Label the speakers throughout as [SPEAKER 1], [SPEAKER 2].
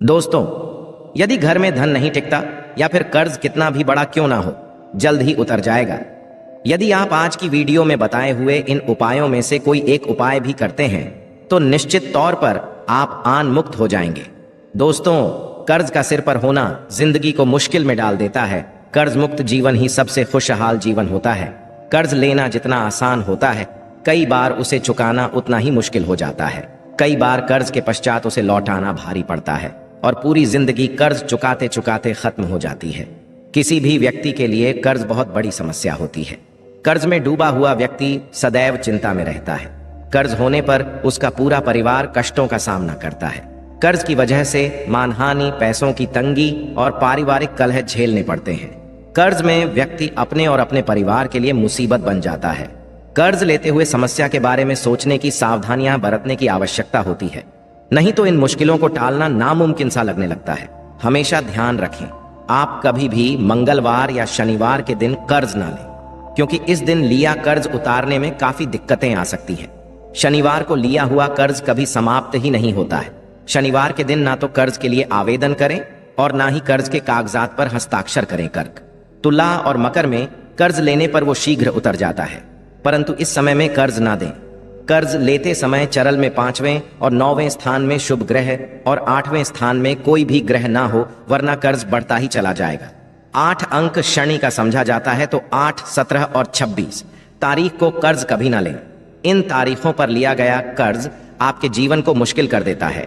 [SPEAKER 1] दोस्तों, यदि घर में धन नहीं टिकता या फिर कर्ज कितना भी बड़ा क्यों ना हो, जल्द ही उतर जाएगा। यदि आप आज की वीडियो में बताए हुए इन उपायों में से कोई एक उपाय भी करते हैं तो निश्चित तौर पर आप आन मुक्त हो जाएंगे। दोस्तों, कर्ज का सिर पर होना जिंदगी को मुश्किल में डाल देता है। कर्ज मुक्त जीवन ही सबसे खुशहाल जीवन होता है। कर्ज लेना जितना आसान होता है, कई बार उसे चुकाना उतना ही मुश्किल हो जाता है। कई बार कर्ज के पश्चात उसे लौटाना भारी पड़ता है और पूरी जिंदगी कर्ज चुकाते चुकाते खत्म हो जाती है। किसी भी व्यक्ति के लिए कर्ज बहुत बड़ी समस्या होती है। कर्ज में डूबा हुआ व्यक्ति सदैव चिंता में रहता है। कर्ज होने पर उसका पूरा परिवार कष्टों का सामना करता है। कर्ज की वजह से मानहानि, पैसों की तंगी और पारिवारिक कलह झेलने पड़ते हैं। कर्ज में व्यक्ति अपने और अपने परिवार के लिए मुसीबत बन जाता है। कर्ज लेते हुए समस्या के बारे में सोचने की, सावधानियां बरतने की आवश्यकता होती है, नहीं तो इन मुश्किलों को टालना नामुमकिन सा लगने लगता है। हमेशा ध्यान रखें, आप कभी भी मंगलवार या शनिवार के दिन कर्ज ना लें, क्योंकि इस दिन लिया कर्ज उतारने में काफी दिक्कतें आ सकती हैं। शनिवार को लिया हुआ कर्ज कभी समाप्त ही नहीं होता है। शनिवार के दिन ना तो कर्ज के लिए आवेदन करें और ना ही कर्ज के कागजात पर हस्ताक्षर करें। कर्क, तुला और मकर में कर्ज लेने पर वो शीघ्र उतर जाता है, परंतु इस समय में कर्ज ना दें। कर्ज लेते समय चरल में 5वें और 9वें स्थान में शुभ ग्रह और 8वें स्थान में कोई भी ग्रह ना हो, वरना कर्ज बढ़ता ही चला जाएगा। 8 अंक शनि का समझा जाता है, तो 8, 17 और 26 तारीख को कर्ज कभी ना लें। इन तारीखों पर लिया गया कर्ज आपके जीवन को मुश्किल कर देता है।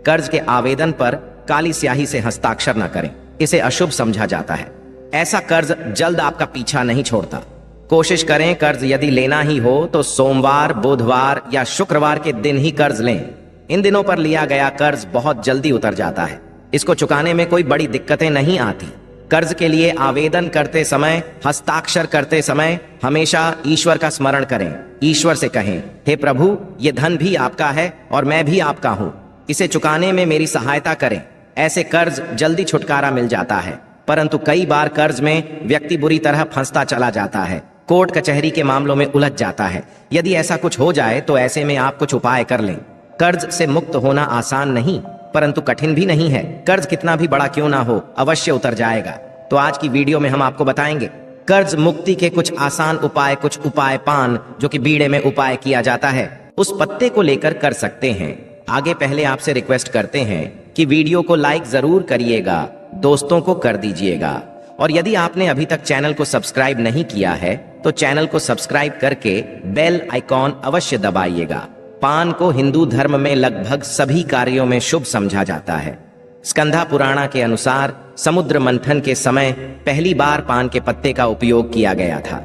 [SPEAKER 1] कर्ज के आवेदन पर काली स्याही से हस्ताक्षर न करें, इसे अशुभ समझा जाता है। ऐसा कर्ज जल्द आपका पीछा नहीं छोड़ता। कोशिश करें, कर्ज यदि लेना ही हो तो सोमवार, बुधवार या शुक्रवार के दिन ही कर्ज लें। इन दिनों पर लिया गया कर्ज बहुत जल्दी उतर जाता है। इसको चुकाने में कोई बड़ी दिक्कतें नहीं आती। कर्ज के लिए आवेदन करते समय, हस्ताक्षर करते समय हमेशा ईश्वर का स्मरण करें। ईश्वर से कहें, हे प्रभु, ये धन भी आपका है और मैं भी आपका हूं, इसे चुकाने में मेरी सहायता करें। ऐसे कर्ज जल्दी छुटकारा मिल जाता है, परंतु कई बार कर्ज में व्यक्ति बुरी तरह फंसता चला जाता है, कोर्ट कचहरी के मामलों में उलझ जाता है। यदि ऐसा कुछ हो जाए तो ऐसे में आप कुछ उपाय कर लें। कर्ज से मुक्त होना आसान नहीं, परंतु कठिन भी नहीं है। कर्ज कितना भी बड़ा क्यों ना हो, अवश्य उतर जाएगा। तो आज की वीडियो में हम आपको बताएंगे कर्ज मुक्ति के कुछ आसान उपाय, कुछ उपाय पान जो कि बीड़े में उपाय किया जाता है, उस पत्ते को लेकर कर सकते हैं। आगे पहले आपसे रिक्वेस्ट करते हैं कि वीडियो को लाइक जरूर करिएगा, दोस्तों को कर दीजिएगा, और यदि आपने अभी तक चैनल को सब्सक्राइब नहीं किया है तो चैनल को सब्सक्राइब करके बेल आइकॉन अवश्य दबाइएगा। पान को हिंदू धर्म में लगभग सभी कार्यों में शुभ समझा जाता है। स्कंधा पुराणा के अनुसार समुद्र मंथन के समय पहली बार पान के पत्ते का उपयोग किया गया था।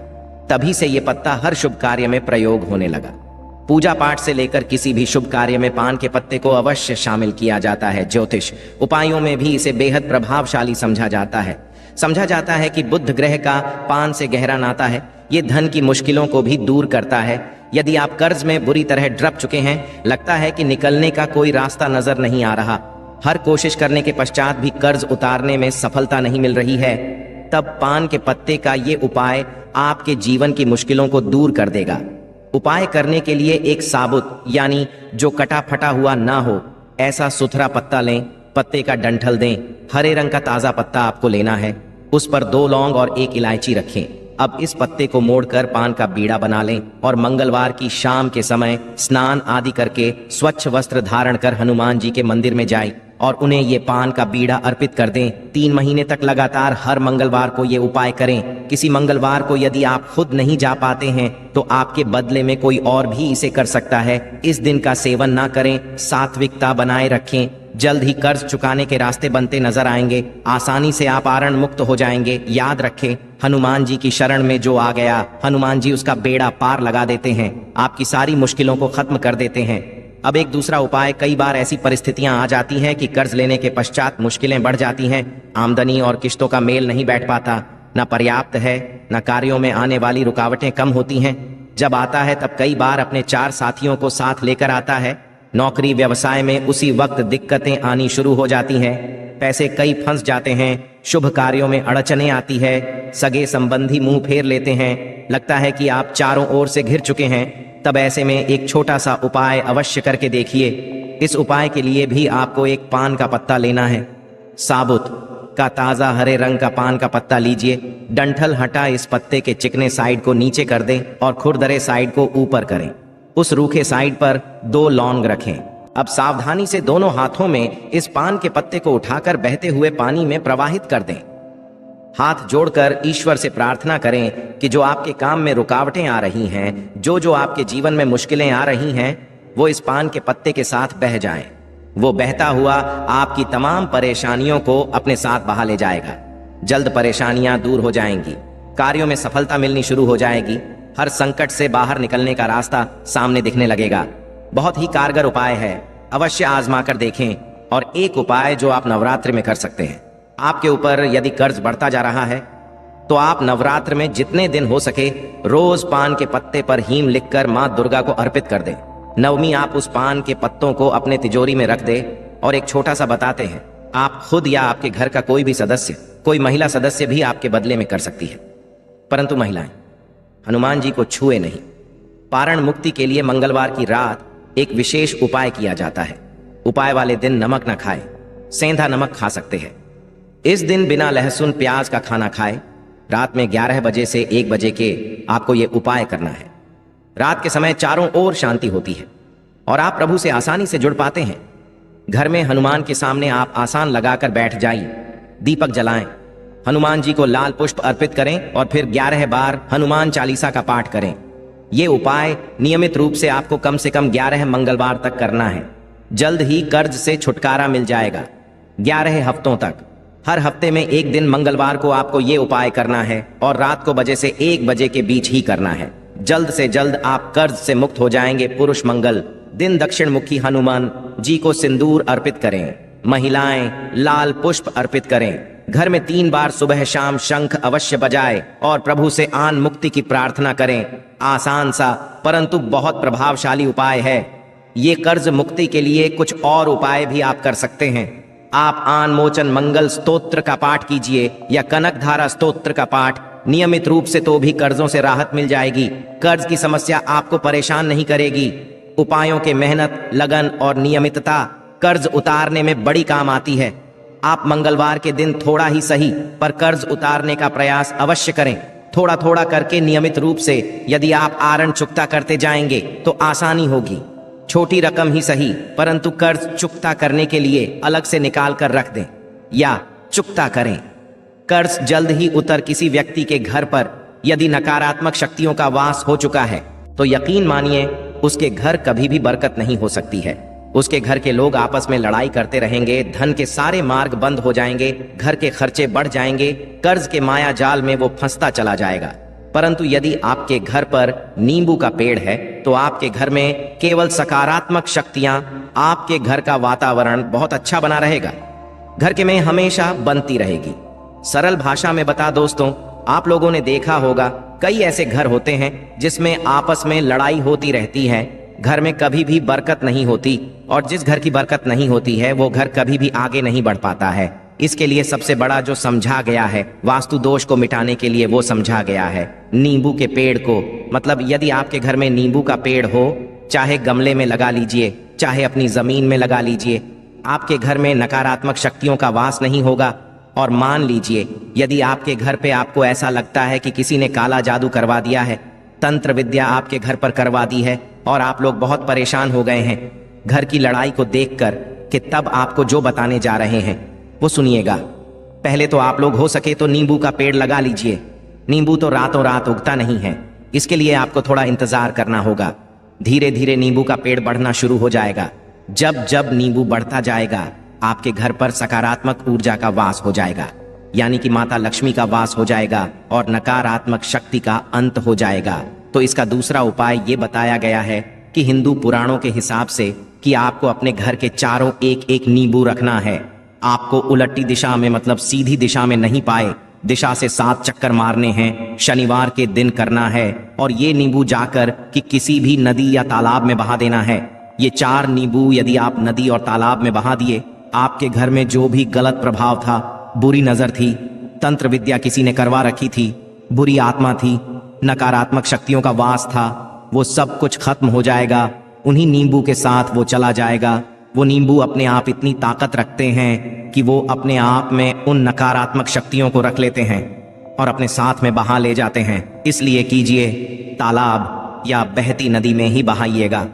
[SPEAKER 1] तभी से ये पत्ता हर शुभ कार्य में प्रयोग होने लगा। पूजा पाठ से लेकर किसी भी शुभ कार्य में पान के पत्ते को अवश्य शामिल किया जाता है। ज्योतिष उपायों में भी इसे बेहद प्रभावशाली समझा जाता है। समझा जाता है कि बुध ग्रह का पान से गहरा नाता है। ये धन की मुश्किलों को भी दूर करता है। यदि आप कर्ज में बुरी तरह डूब चुके हैं, लगता है कि निकलने का कोई रास्ता नजर नहीं आ रहा, हर कोशिश करने के पश्चात भी कर्ज उतारने में सफलता नहीं मिल रही है, तब पान के पत्ते का ये उपाय आपके जीवन की मुश्किलों को दूर कर देगा। उपाय करने के लिए एक साबुत यानी जो कटा फटा हुआ ना हो ऐसा सुथरा पत्ता लें। पत्ते का डंठल दें। हरे रंग का ताजा पत्ता आपको लेना है। उस पर 2 लौंग और 1 इलायची रखें। अब इस पत्ते को मोड़कर पान का बीड़ा बना लें और मंगलवार की शाम के समय स्नान आदि करके स्वच्छ वस्त्र धारण कर हनुमान जी के मंदिर में जाएं और उन्हें ये पान का बीड़ा अर्पित कर दें। 3 महीने तक लगातार हर मंगलवार को ये उपाय करें। किसी मंगलवार को यदि आप खुद नहीं जा पाते हैं तो आपके बदले में कोई और भी इसे कर सकता है। इस दिन का सेवन ना करें, सात्विकता बनाए रखें। जल्द ही कर्ज चुकाने के रास्ते बनते नजर आएंगे। आसानी से आप आरण मुक्त हो जाएंगे। याद रखें, हनुमान जी की शरण में जो आ गया, हनुमान जी उसका बेड़ा पार लगा देते हैं, आपकी सारी मुश्किलों को खत्म कर देते हैं। अब एक दूसरा उपाय, कई बार ऐसी परिस्थितियां आ जाती हैं कि कर्ज लेने के पश्चात मुश्किलें बढ़ जाती हैं। आमदनी और किश्तों का मेल नहीं बैठ पाता, न पर्याप्त है, न कार्यों में आने वाली रुकावटें कम होती हैं। जब आता है तब कई बार अपने 4 साथियों को साथ लेकर आता है। नौकरी व्यवसाय में उसी वक्त दिक्कतें आनी शुरू हो जाती हैं। पैसे कई फंस जाते हैं। शुभ कार्यों में अड़चने आती है। सगे संबंधी मुंह फेर लेते हैं। लगता है कि आप चारों ओर से घिर चुके हैं। तब ऐसे में एक छोटा सा उपाय अवश्य करके देखिए। इस उपाय के लिए भी आपको एक पान का पत्ता लेना है। साबुत का ताज़ा हरे रंग का पान का पत्ता लीजिए। डंठल हटा इस पत्ते के चिकने साइड को नीचे कर दें और खुरदरे साइड को ऊपर करें। उस रूखे साइड पर 2 लौंग रखें। अब सावधानी से दोनों हाथों में इस पान के पत्ते को उठाकर बहते हुए पानी में प्रवाहित कर दें। हाथ जोड़कर ईश्वर से प्रार्थना करें कि जो आपके काम में रुकावटें आ रही हैं, जो आपके जीवन में मुश्किलें आ रही हैं, वो इस पान के पत्ते के साथ बह जाएं। वो बहता हुआ आपकी तमाम परेशानियों को अपने साथ बहा ले जाएगा। जल्द परेशानियां दूर हो जाएंगी, कार्यों में सफलता मिलनी शुरू हो जाएगी, हर संकट से बाहर निकलने का रास्ता सामने दिखने लगेगा। बहुत ही कारगर उपाय है, अवश्य आजमा कर देखें। और एक उपाय जो आप नवरात्रि में कर सकते हैं, आपके ऊपर यदि कर्ज बढ़ता जा रहा है तो आप नवरात्र में जितने दिन हो सके रोज पान के पत्ते पर हीम लिखकर मां दुर्गा को अर्पित कर दें। नवमी आप उस पान के पत्तों को अपने तिजोरी में रख दे और एक छोटा सा बताते हैं, आप खुद या आपके घर का कोई भी सदस्य, कोई महिला सदस्य भी आपके बदले में कर सकती है। परंतु महिलाएं हनुमान जी को छुए नहीं। पारण मुक्ति के लिए मंगलवार की रात एक विशेष उपाय किया जाता है। उपाय वाले दिन नमक न खाएं, सेंधा नमक खा सकते हैं। इस दिन बिना लहसुन प्याज का खाना खाएं। रात में 11 बजे से 1 बजे के आपको ये उपाय करना है। रात के समय चारों ओर शांति होती है और आप प्रभु से आसानी से जुड़ पाते हैं। घर में हनुमान के सामने आप आसन लगाकर बैठ जाइए, दीपक जलाएं, हनुमान जी को लाल पुष्प अर्पित करें और फिर 11 बार हनुमान चालीसा का पाठ करें। ये उपाय नियमित रूप से आपको कम से कम 11 मंगलवार तक करना है। जल्द ही कर्ज से छुटकारा मिल जाएगा। 11 हफ्तों तक, हर हफ्ते में एक दिन मंगलवार को आपको ये उपाय करना है और रात को बजे से 1 बजे के बीच ही करना है। जल्द से जल्द आप कर्ज से मुक्त हो जाएंगे। पुरुष मंगल दिन दक्षिण मुखी हनुमान जी को सिंदूर अर्पित करें। महिलाएं लाल पुष्प अर्पित करें। घर में 3 बार सुबह शाम शंख अवश्य बजाएं और प्रभु से आन मुक्ति की प्रार्थना करें। आसान सा परंतु बहुत प्रभावशाली उपाय है। ये कर्ज मुक्ति के लिए कुछ और उपाय भी आप कर सकते हैं। आप आन मोचन मंगल स्तोत्र का पाठ कीजिए या कनक धारा स्तोत्र का पाठ नियमित रूप से, तो भी कर्जों से राहत मिल जाएगी। कर्ज की समस्या आपको परेशान नहीं करेगी। उपायों के मेहनत, लगन और नियमितता कर्ज उतारने में बड़ी काम आती है। आप मंगलवार के दिन थोड़ा ही सही पर कर्ज उतारने का प्रयास अवश्य करें। थोड़ा थोड़ा करके नियमित रूप से यदि आप आरण चुकता करते जाएंगे तो आसानी होगी। छोटी रकम ही सही परंतु कर्ज चुकता करने के लिए अलग से निकाल कर रख दें या चुकता करें। कर्ज जल्द ही उतर किसी व्यक्ति के घर पर यदि नकारात्मक शक्तियों का वास हो चुका है तो यकीन मानिए उसके घर कभी भी बरकत नहीं हो सकती है। उसके घर के लोग आपस में लड़ाई करते रहेंगे, धन के सारे मार्ग बंद हो जाएंगे, घर के खर्चे बढ़ जाएंगे, कर्ज के माया जाल में वो फंसता चला जाएगा। परंतु यदि आपके घर पर नींबू का पेड़ है तो आपके घर में केवल सकारात्मक शक्तियां, आपके घर का वातावरण बहुत अच्छा बना रहेगा। घर के में हमेशा बनती रहेगी। सरल भाषा में बता दोस्तों, आप लोगों ने देखा होगा कई ऐसे घर होते हैं जिसमें आपस में लड़ाई होती रहती है, घर में कभी भी बरकत नहीं होती और जिस घर की बरकत नहीं होती है वो घर कभी भी आगे नहीं बढ़ पाता है। इसके लिए सबसे बड़ा जो समझा गया है, वास्तु दोष को मिटाने के लिए वो समझा गया है नींबू के पेड़ को। मतलब यदि आपके घर में नींबू का पेड़ हो, चाहे गमले में लगा लीजिए, चाहे अपनी जमीन में लगा लीजिए, आपके घर में नकारात्मक शक्तियों का वास नहीं होगा। और मान लीजिए यदि आपके घर पे आपको ऐसा लगता है कि किसी ने काला जादू करवा दिया है, तंत्र विद्या आपके घर पर करवा दी है और आप लोग बहुत परेशान हो गए हैं घर की लड़ाई को देखकर, कि तब आपको जो बताने जा रहे हैं वो सुनिएगा। पहले तो आप लोग हो सके तो नींबू का पेड़ लगा लीजिए। नींबू तो रातों रात उगता नहीं है, इसके लिए आपको थोड़ा इंतजार करना होगा। धीरे धीरे नींबू का पेड़ बढ़ना शुरू हो जाएगा। जब जब नींबू बढ़ता जाएगा आपके घर पर सकारात्मक ऊर्जा का वास हो जाएगा, यानी कि माता लक्ष्मी का वास हो जाएगा और नकारात्मक शक्ति का अंत हो जाएगा। तो इसका दूसरा उपाय ये बताया गया है कि हिंदू पुराणों के हिसाब से कि आपको अपने घर के चारों एक एक नींबू रखना है। आपको उलटी दिशा में, मतलब सीधी दिशा में नहीं पाए, दिशा से 7 चक्कर मारने हैं। शनिवार के दिन करना है और ये नींबू जाकर कि किसी भी नदी या तालाब में बहा देना है। ये 4 नींबू यदि आप नदी और तालाब में बहा दिए, आपके घर में जो भी गलत प्रभाव था, बुरी नजर थी, तंत्र विद्या किसी ने करवा रखी थी, बुरी आत्मा थी, नकारात्मक शक्तियों का वास था, वो सब कुछ खत्म हो जाएगा। उन्हीं नींबू के साथ वो चला जाएगा वो नींबू अपने आप इतनी ताकत रखते हैं कि वो अपने आप में उन नकारात्मक शक्तियों को रख लेते हैं और अपने साथ में बहा ले जाते हैं। इसलिए कीजिए, तालाब या बहती नदी में ही बहाइएगा।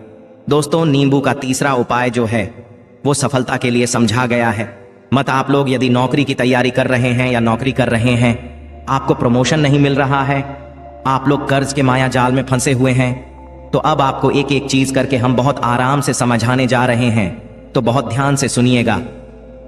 [SPEAKER 1] दोस्तों, नींबू का तीसरा उपाय जो है वो सफलता के लिए समझा गया है। मत आप लोग यदि नौकरी की तैयारी कर रहे हैं या नौकरी कर रहे हैं, आपको प्रमोशन नहीं मिल रहा है, आप लोग कर्ज के माया जाल में फंसे हुए हैं, तो अब आपको एक एक चीज करके हम बहुत आराम से समझाने जा रहे हैं, तो बहुत ध्यान से सुनिएगा।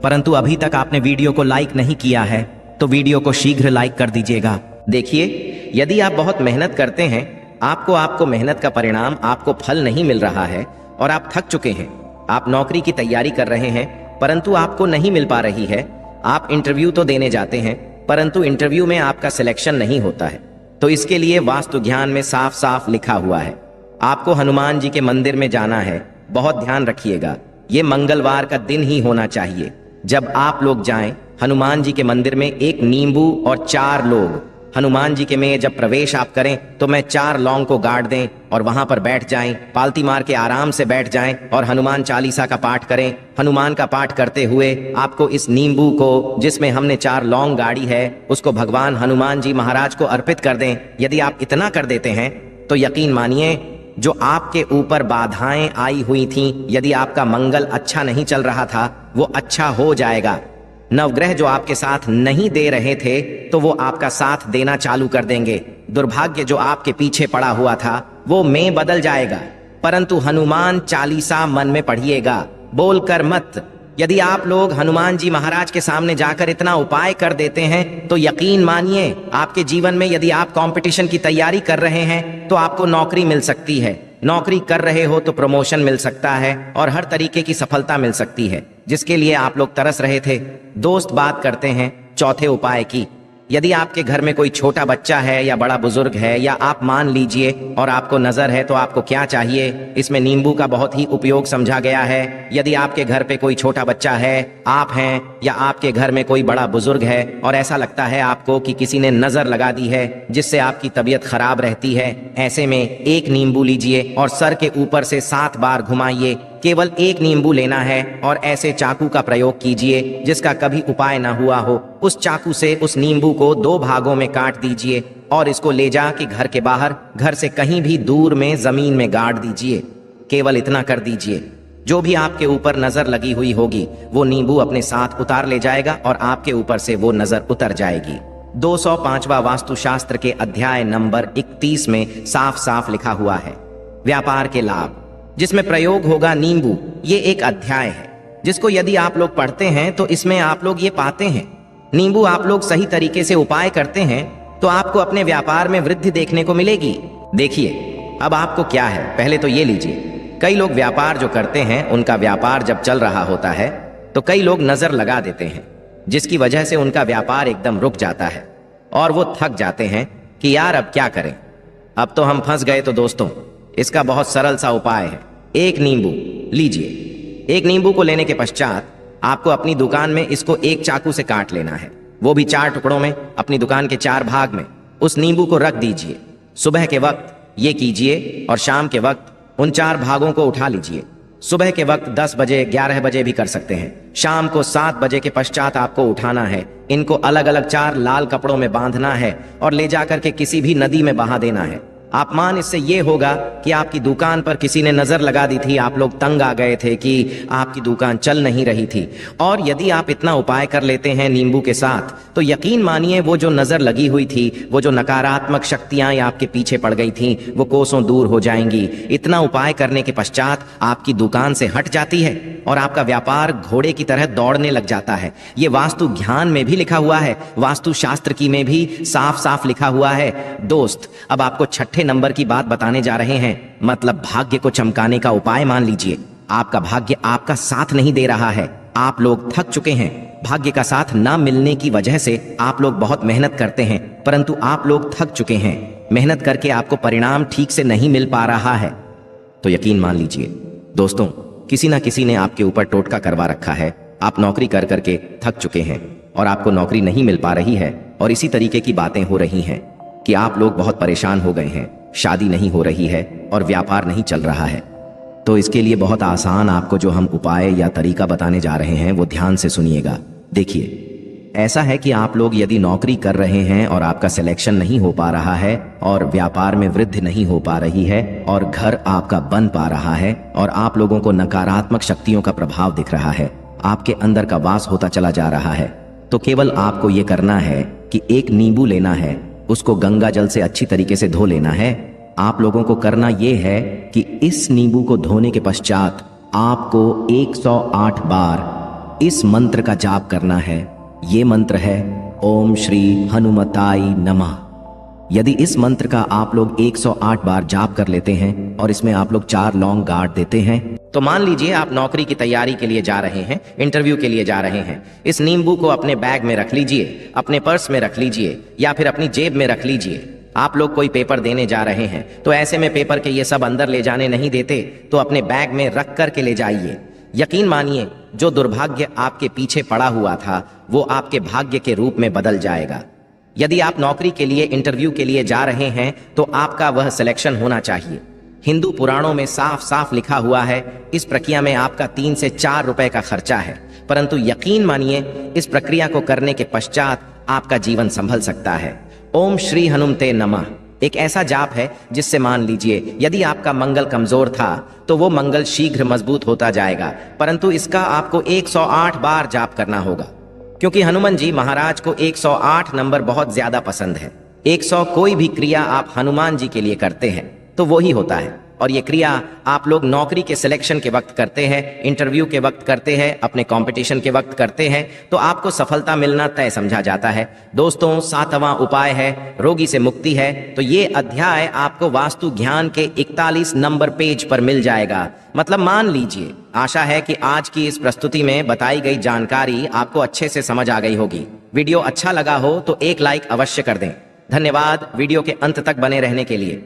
[SPEAKER 1] परंतु अभी तक आपने वीडियो को लाइक नहीं किया है तो वीडियो को शीघ्र लाइक कर दीजिएगा। देखिए, यदि आप बहुत मेहनत करते हैं, आपको मेहनत का परिणाम, आपको फल नहीं मिल रहा है और आप थक चुके हैं, आप नौकरी की तैयारी कर रहे हैं परंतु आपको नहीं मिल पा रही है, आप इंटरव्यू तो देने जाते हैं परंतु इंटरव्यू में आपका सिलेक्शन नहीं होता है, तो इसके लिए वास्तु ज्ञान में साफ साफ लिखा हुआ है, आपको हनुमान जी के मंदिर में जाना है। बहुत ध्यान रखिएगा, ये मंगलवार का दिन ही होना चाहिए। जब आप लोग जाएं हनुमान जी के मंदिर में, एक नींबू और 4 लोग हनुमान जी के में जब प्रवेश आप करें तो मैं 4 लौंग को गाड़ दें और वहां पर बैठ जाएं, पालती मार के आराम से बैठ जाएं और हनुमान चालीसा का पाठ करें। हनुमान का पाठ करते हुए आपको इस नींबू को, जिसमें हमने 4 लौंग गाड़ी है, उसको भगवान हनुमान जी महाराज को अर्पित कर दें। यदि आप इतना कर देते हैं तो यकीन मानिए, जो आपके ऊपर बाधाएं आई हुई थीं, यदि आपका मंगल अच्छा नहीं चल रहा था, वो अच्छा हो जाएगा। नवग्रह जो आपके साथ नहीं दे रहे थे तो वो आपका साथ देना चालू कर देंगे। दुर्भाग्य जो आपके पीछे पड़ा हुआ था वो में बदल जाएगा। परंतु हनुमान चालीसा मन में पढ़िएगा, बोलकर मत। यदि आप लोग हनुमान जी महाराज के सामने जाकर इतना उपाय कर देते हैं तो यकीन मानिए, आपके जीवन में यदि आप कंपटीशन की तैयारी कर रहे हैं तो आपको नौकरी मिल सकती है, नौकरी कर रहे हो तो प्रमोशन मिल सकता है और हर तरीके की सफलता मिल सकती है, जिसके लिए आप लोग तरस रहे थे। दोस्त, बात करते हैं चौथे उपाय की। यदि आपके घर में कोई छोटा बच्चा है या बड़ा बुजुर्ग है, या आप मान लीजिए और आपको नजर है, तो आपको क्या चाहिए? इसमें नींबू का बहुत ही उपयोग समझा गया है। यदि आपके घर पे कोई छोटा बच्चा है, आप हैं, या आपके घर में कोई बड़ा बुजुर्ग है और ऐसा लगता है आपको कि किसी ने नजर लगा दी है जिससे आपकी तबीयत खराब रहती है, ऐसे में एक नींबू लीजिए और सर के ऊपर से 7 बार घुमाइए। केवल एक नींबू लेना है और ऐसे चाकू का प्रयोग कीजिए जिसका कभी उपाय ना हुआ हो। उस चाकू से उस नींबू को 2 भागों में काट दीजिए और इसको ले जाके घर के बाहर, घर से कहीं भी दूर में जमीन में गाड़ दीजिए। केवल इतना कर दीजिए, जो भी आपके ऊपर नजर लगी हुई होगी वो नींबू अपने साथ उतार ले जाएगा और आपके ऊपर से वो नजर उतर जाएगी। 205वां वास्तुशास्त्र के अध्याय नंबर 31 में साफ साफ लिखा हुआ है, व्यापार के लाभ, जिसमें प्रयोग होगा नींबू। ये एक अध्याय है जिसको यदि आप लोग पढ़ते हैं तो इसमें आप लोग ये पाते हैं, नींबू आप लोग सही तरीके से उपाय करते हैं तो आपको अपने व्यापार में वृद्धि देखने को मिलेगी। देखिए, अब आपको क्या है, पहले तो ये लीजिए। कई लोग व्यापार जो करते हैं, उनका व्यापार जब चल रहा होता है तो कई लोग नजर लगा देते हैं, जिसकी वजह से उनका व्यापार एकदम रुक जाता है और वो थक जाते हैं कि यार अब क्या करें, अब तो हम फंस गए। तो दोस्तों, इसका बहुत सरल सा उपाय है, एक नींबू लीजिए। एक नींबू को लेने के पश्चात आपको अपनी दुकान में इसको एक चाकू से काट लेना है, वो भी 4 टुकड़ों में। अपनी दुकान के 4 भाग में उस नींबू को रख दीजिए। सुबह के वक्त ये कीजिए और शाम के वक्त उन 4 भागों को उठा लीजिए। सुबह के वक्त 10 बजे, 11 बजे भी कर सकते हैं। शाम को 7 बजे के पश्चात आपको उठाना है। इनको अलग अलग 4 लाल कपड़ों में बांधना है और ले जाकर के किसी भी नदी में बहा देना है। आप मान, इससे ये होगा कि आपकी दुकान पर किसी ने नजर लगा दी थी, आप लोग तंग आ गए थे कि आपकी दुकान चल नहीं रही थी। और यदि आप इतना उपाय कर लेते हैं नींबू के साथ तो यकीन मानिए, वो जो नजर लगी हुई थी, वो जो नकारात्मक शक्तियां आपके पीछे पड़ गई थी, वो कोसों दूर हो जाएंगी। इतना उपाय करने के पश्चात आपकी दुकान से हट जाती है और आपका व्यापार घोड़े की तरह दौड़ने लग जाता है। ये वास्तु ज्ञान में भी लिखा हुआ है, वास्तु शास्त्र की में भी साफ साफ लिखा हुआ है। दोस्त, अब आपको 6ठे नंबर की बात बताने जा रहे हैं, मतलब भाग्य को चमकाने का उपाय। मान लीजिए आपका भाग्य आपका साथ नहीं दे रहा है, आप लोग थक चुके हैं। भाग्य का साथ ना मिलने की वजह से आप लोग बहुत मेहनत करते हैं, परंतु आप लोग थक चुके हैं। मेहनत करके आपको परिणाम ठीक से नहीं मिल पा रहा है, तो यकीन मान लीजिए दोस्तों, किसी ना किसी ने आपके ऊपर टोटका करवा रखा है। आप नौकरी कर करके थक चुके हैं और आपको नौकरी नहीं मिल पा रही है, और इसी तरीके की बातें हो रही हैं कि आप लोग बहुत परेशान हो गए हैं, शादी नहीं हो रही है और व्यापार नहीं चल रहा है। तो इसके लिए बहुत आसान आपको जो हम उपाय या तरीका बताने जा रहे हैं वो ध्यान से सुनिएगा। देखिए, ऐसा है कि आप लोग यदि नौकरी कर रहे हैं और आपका सिलेक्शन नहीं हो पा रहा है और व्यापार में वृद्धि नहीं हो पा रही है और घर आपका बन पा रहा है और आप लोगों को नकारात्मक शक्तियों का प्रभाव दिख रहा है, आपके अंदर का वास होता चला जा रहा है, तो केवल आपको ये करना है कि एक नींबू लेना है, उसको गंगा जल से अच्छी तरीके से धो लेना है। आप लोगों को करना यह है कि इस नींबू को धोने के पश्चात आपको 108 बार इस मंत्र का जाप करना है। ये मंत्र है ओम श्री हनुमताय नमः। यदि इस मंत्र का आप लोग 108 बार जाप कर लेते हैं और इसमें आप लोग 4 लौंग गाड़ देते हैं, तो मान लीजिए आप नौकरी की तैयारी के लिए जा रहे हैं, इंटरव्यू के लिए जा रहे हैं। इस नींबू को अपने बैग में रख लीजिए, अपने पर्स में रख लीजिए या फिर अपनी जेब में रख लीजिए। आप लोग कोई पेपर देने जा रहे हैं तो ऐसे में पेपर के ये सब अंदर ले जाने नहीं देते, तो अपने बैग में रख कर के ले जाइए। यकीन मानिए, जो दुर्भाग्य आपके पीछे पड़ा हुआ था वो आपके भाग्य के रूप में बदल जाएगा। यदि आप नौकरी के लिए, इंटरव्यू के लिए जा रहे हैं तो आपका वह सिलेक्शन होना चाहिए। हिंदू पुराणों में साफ साफ लिखा हुआ है, इस प्रक्रिया में आपका 3 से 4 रुपए का खर्चा है, परंतु यकीन मानिए इस प्रक्रिया को करने के पश्चात आपका जीवन संभल सकता है। ओम श्री हनुमते नमः एक ऐसा जाप है जिससे मान लीजिए यदि आपका मंगल कमजोर था तो वो मंगल शीघ्र मजबूत होता जाएगा, परंतु इसका आपको 108 बार जाप करना होगा, क्योंकि हनुमान जी महाराज को 108 नंबर बहुत ज्यादा पसंद है। 100 कोई भी क्रिया आप हनुमान जी के लिए करते हैं तो वो ही होता है, और ये क्रिया आप लोग नौकरी के सिलेक्शन के वक्त करते हैं, इंटरव्यू के वक्त करते हैं, अपने कंपटीशन के वक्त करते हैं, तो आपको सफलता मिलना तय समझा जाता है। दोस्तों, 7वां उपाय है रोगी से मुक्ति है। तो ये अध्याय आपको वास्तु ज्ञान के 41 नंबर पेज पर मिल जाएगा। मतलब मान लीजिए, आशा है कि आज की इस प्रस्तुति में बताई गई जानकारी आपको अच्छे से समझ आ गई होगी। वीडियो अच्छा लगा हो तो एक लाइक अवश्य कर दें। धन्यवाद वीडियो के अंत तक बने रहने के लिए।